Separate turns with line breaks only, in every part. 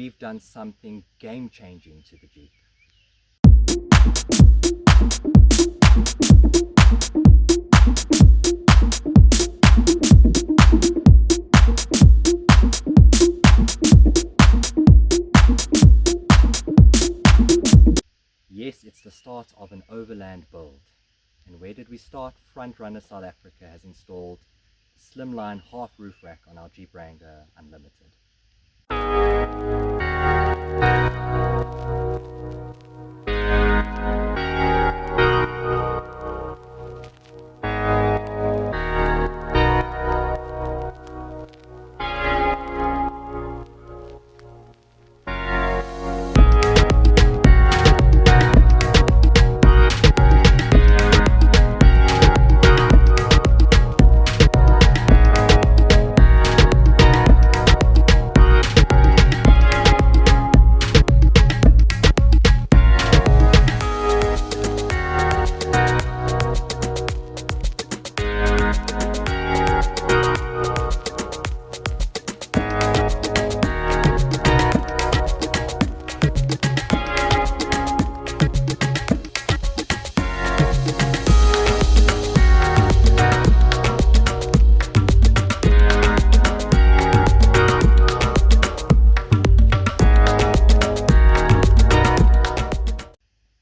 we've done something game-changing to the Jeep. Yes, it's the start of an overland build. And where did we start? Frontrunner South Africa has installed a slimline half roof rack on our Jeep Wrangler Unlimited.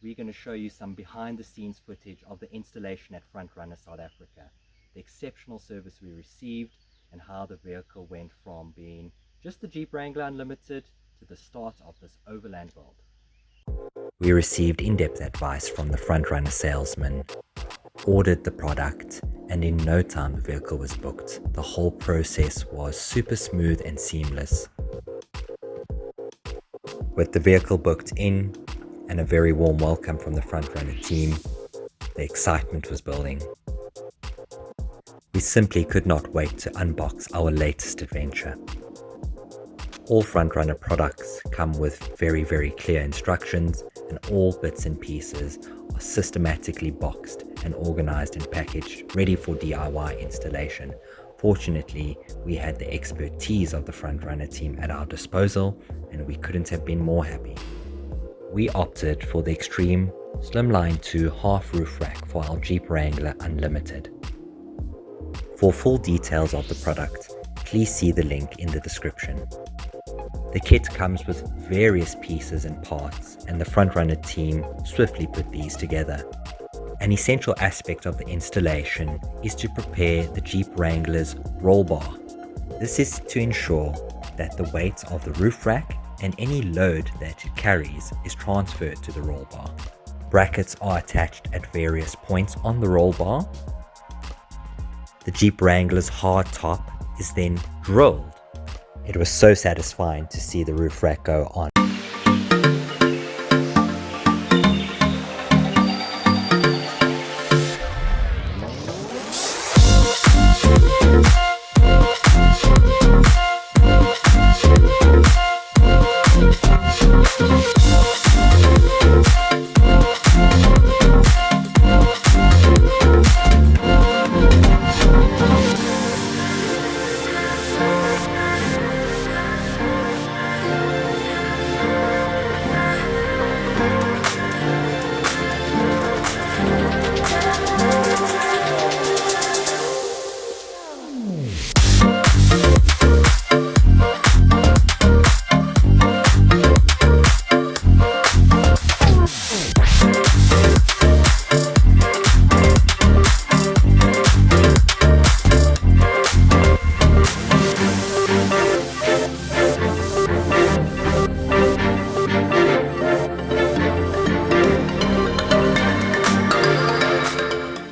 We're going to show you some behind the scenes footage of the installation at Frontrunner South Africa, the exceptional service we received, and how the vehicle went from being just the Jeep Wrangler Unlimited to the start of this overland build. We received in-depth advice from the Frontrunner salesman, ordered the product, and in no time the vehicle was booked. The whole process was super smooth and seamless. With the vehicle booked in and a very warm welcome from the Frontrunner team, the excitement was building. We simply could not wait to unbox our latest adventure. All Frontrunner products come with very, very clear instructions, and all bits and pieces are systematically boxed and organized and packaged, ready for DIY installation. Fortunately, we had the expertise of the Frontrunner team at our disposal, and we couldn't have been more happy. We opted for the Extreme Slimline 2 half roof rack for our Jeep Wrangler Unlimited. For full details of the product, please see the link in the description. The kit comes with various pieces and parts, and the Frontrunner team swiftly put these together. An essential aspect of the installation is to prepare the Jeep Wrangler's roll bar. This is to ensure that the weight of the roof rack and any load that it carries is transferred to the roll bar. Brackets are attached at various points on the roll bar. The Jeep Wrangler's hard top is then drilled. It was so satisfying to see the roof rack go on.